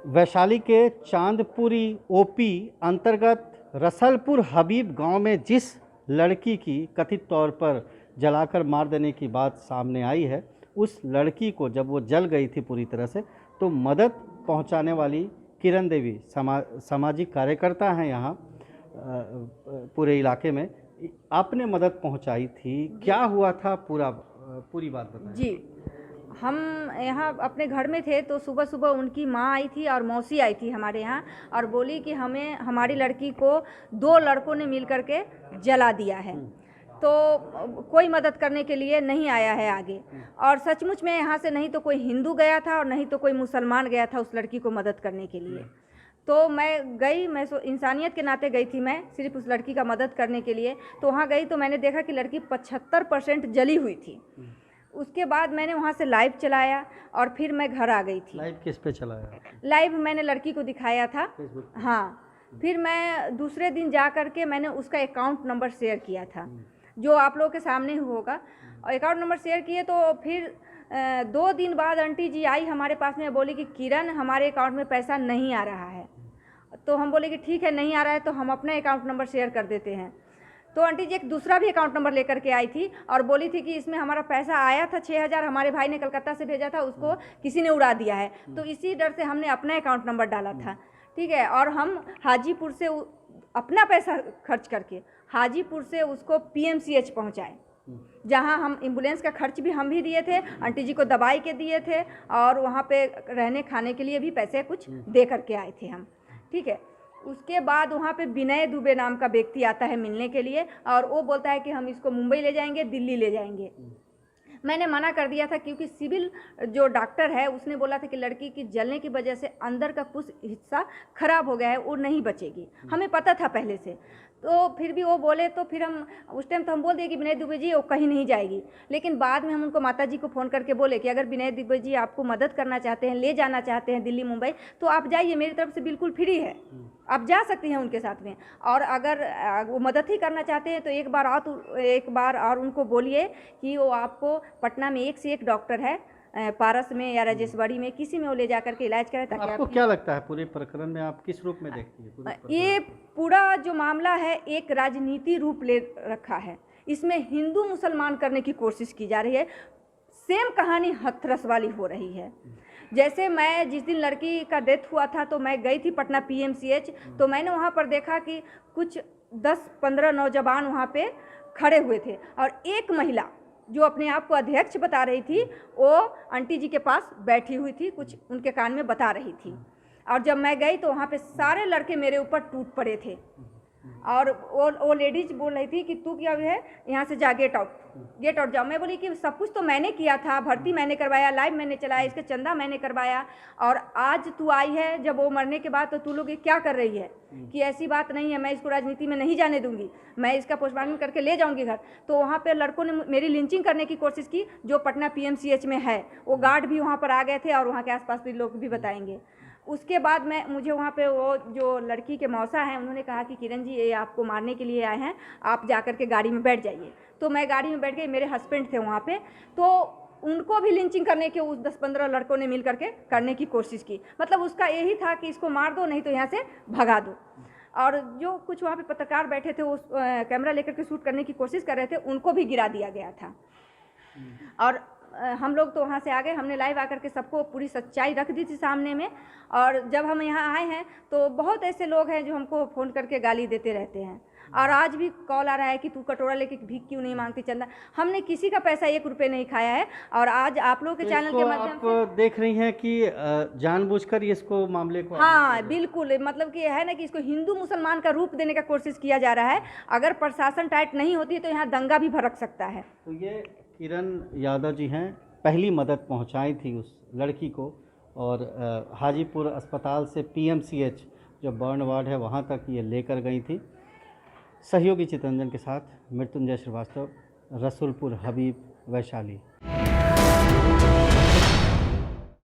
वैशाली के चांदपुरी ओपी अंतर्गत रसलपुर हबीब गांव में जिस लड़की की कथित तौर पर जलाकर मार देने की बात सामने आई है, उस लड़की को जब वो जल गई थी पूरी तरह से, तो मदद पहुंचाने वाली किरण देवी सामाजिक कार्यकर्ता हैं यहाँ पूरे इलाके में, आपने मदद पहुंचाई थी। क्या हुआ था, पूरी बात बताएं। जी, हम यहाँ अपने घर में थे तो सुबह सुबह उनकी माँ आई थी और मौसी आई थी हमारे यहाँ और बोली कि हमें हमारी लड़की को 2 लड़कों ने मिल करके जला दिया है, तो कोई मदद करने के लिए नहीं आया है आगे। और सचमुच में यहाँ से नहीं तो कोई हिंदू गया था और नहीं तो कोई मुसलमान गया था उस लड़की को मदद करने के लिए। तो मैं गई, मैं इंसानियत के नाते गई थी, मैं सिर्फ उस लड़की का मदद करने के लिए। तो वहाँ गई तो मैंने देखा कि लड़की 75% जली हुई थी। उसके बाद मैंने वहाँ से लाइव चलाया और फिर मैं घर आ गई थी। लाइव किस पे चलाया? लाइव मैंने लड़की को दिखाया था, हाँ। फिर मैं दूसरे दिन जा कर के मैंने उसका अकाउंट नंबर शेयर किया था, जो आप लोगों के सामने ही होगा। और अकाउंट नंबर शेयर किए तो फिर 2 दिन बाद आंटी जी आई हमारे पास में, बोली कि किरण हमारे अकाउंट में पैसा नहीं आ रहा है। तो हम बोले कि ठीक है, नहीं आ रहा है तो हम अपना अकाउंट नंबर शेयर कर देते हैं। तो आंटी जी एक दूसरा भी अकाउंट नंबर लेकर के आई थी और बोली थी कि इसमें हमारा पैसा आया था 6000, हमारे भाई ने कलकत्ता से भेजा था, उसको किसी ने उड़ा दिया है। तो इसी डर से हमने अपना अकाउंट नंबर डाला था, ठीक है। और हम हाजीपुर से अपना पैसा खर्च करके हाजीपुर से उसको PMCH पहुंचाए, जहां हम एम्बुलेंस का खर्च भी हम भी दिए थे, आंटी जी को दवाई के दिए थे और वहां पे रहने खाने के लिए भी पैसे कुछ दे करके आए थे हम, ठीक है। उसके बाद वहाँ पे विनय दुबे नाम का व्यक्ति आता है मिलने के लिए और वो बोलता है कि हम इसको मुंबई ले जाएंगे, दिल्ली ले जाएंगे। मैंने मना कर दिया था क्योंकि सिविल जो डॉक्टर है उसने बोला था कि लड़की की जलने की वजह से अंदर का कुछ हिस्सा खराब हो गया है, वो नहीं बचेगी। हमें पता था पहले से, तो फिर भी वो बोले तो फिर हम उस टाइम तो हम बोल दिए कि विनय दुबे जी वो कहीं नहीं जाएगी। लेकिन बाद में हम उनको माता जी को फ़ोन करके बोले कि अगर विनय दुबे जी आपको मदद करना चाहते हैं, ले जाना चाहते हैं दिल्ली मुंबई, तो आप जाइए, मेरी तरफ से बिल्कुल फ्री है, आप जा सकती हैं उनके साथ में। और अगर वो मदद ही करना चाहते हैं तो एक बार और उनको बोलिए कि वो आपको पटना में एक से एक डॉक्टर है, पारस में या राजेशवाड़ी में, किसी में वो ले जाकर के इलाज करें। ताकि आपको क्या लगता है पूरे प्रकरण में आप किस रूप में देखती है? ये पूरा जो मामला है एक राजनीति रूप ले रखा है, इसमें हिंदू मुसलमान करने की कोशिश की जा रही है। सेम कहानी हथरस वाली हो रही है। जैसे मैं जिस दिन लड़की का डेथ हुआ था तो मैं गई थी पटना PMCH, तो मैंने वहाँ पर देखा कि कुछ 10-15 नौजवान वहाँ पे खड़े हुए थे और एक महिला जो अपने आप को अध्यक्ष बता रही थी, वो आंटी जी के पास बैठी हुई थी, कुछ उनके कान में बता रही थी। और जब मैं गई तो वहाँ पे सारे लड़के मेरे ऊपर टूट पड़े थे और वो लेडीज बोल रही थी कि तू क्या है, यहाँ से जा, गेट आउट जाओ। मैं बोली कि सब कुछ तो मैंने किया था, भर्ती मैंने करवाया, लाइव मैंने चलाया, इसका चंदा मैंने करवाया, और आज तू आई है जब वो मरने के बाद तो तू लोग ये क्या कर रही है कि ऐसी बात नहीं है, मैं इसको राजनीति में नहीं जाने दूंगी, मैं इसका पोस्टमार्टम करके ले जाऊंगी घर। तो वहाँ पे लड़कों ने मेरी लिंचिंग करने की कोशिश की, जो पटना PMCH में है, वो गार्ड भी वहाँ पर आ गए थे और वहाँ के आसपास भी लोग भी बताएंगे। उसके बाद मुझे वहाँ पे वो जो लड़की के मौसा हैं उन्होंने कहा कि किरण जी ये आपको मारने के लिए आए हैं, आप जाकर के गाड़ी में बैठ जाइए। तो मैं गाड़ी में बैठ गई, मेरे हस्बैंड थे वहाँ पे, तो उनको भी लिंचिंग करने के उस 10-15 लड़कों ने मिल करके करने की कोशिश की। मतलब उसका यही था कि इसको मार दो, नहीं तो यहाँ से भगा दो। और जो कुछ वहाँ पे पत्रकार बैठे थे वो कैमरा लेकर के शूट करने की कोशिश कर रहे थे, उनको भी गिरा दिया गया था। और हम लोग तो वहाँ से आ गए, हमने लाइव आकर के सबको पूरी सच्चाई रख दी थी सामने में। और जब हम यहाँ आए हैं तो बहुत ऐसे लोग हैं जो हमको फ़ोन करके गाली देते रहते हैं और आज भी कॉल आ रहा है कि तू कटोरा लेके भीख क्यों नहीं मांगती चंदा। हमने किसी का पैसा 1 रुपये नहीं खाया है। और आज आप लोगों के चैनल के माध्यम से आप देख रही हैं कि जानबूझकर इसको मामले को, हाँ बिल्कुल, मतलब कि है ना कि इसको हिंदू मुसलमान का रूप देने का कोशिश किया जा रहा है। अगर प्रशासन टाइट नहीं होती तो यहाँ दंगा भी भड़क सकता है। तो ये किरण यादव जी हैं, पहली मदद पहुंचाई थी उस लड़की को और हाजीपुर अस्पताल से PMCH जो बर्न वार्ड है वहां तक ये लेकर गई थी। सहयोगी चितरंजन के साथ मृत्युंजय श्रीवास्तव, रसूलपुर हबीब, वैशाली।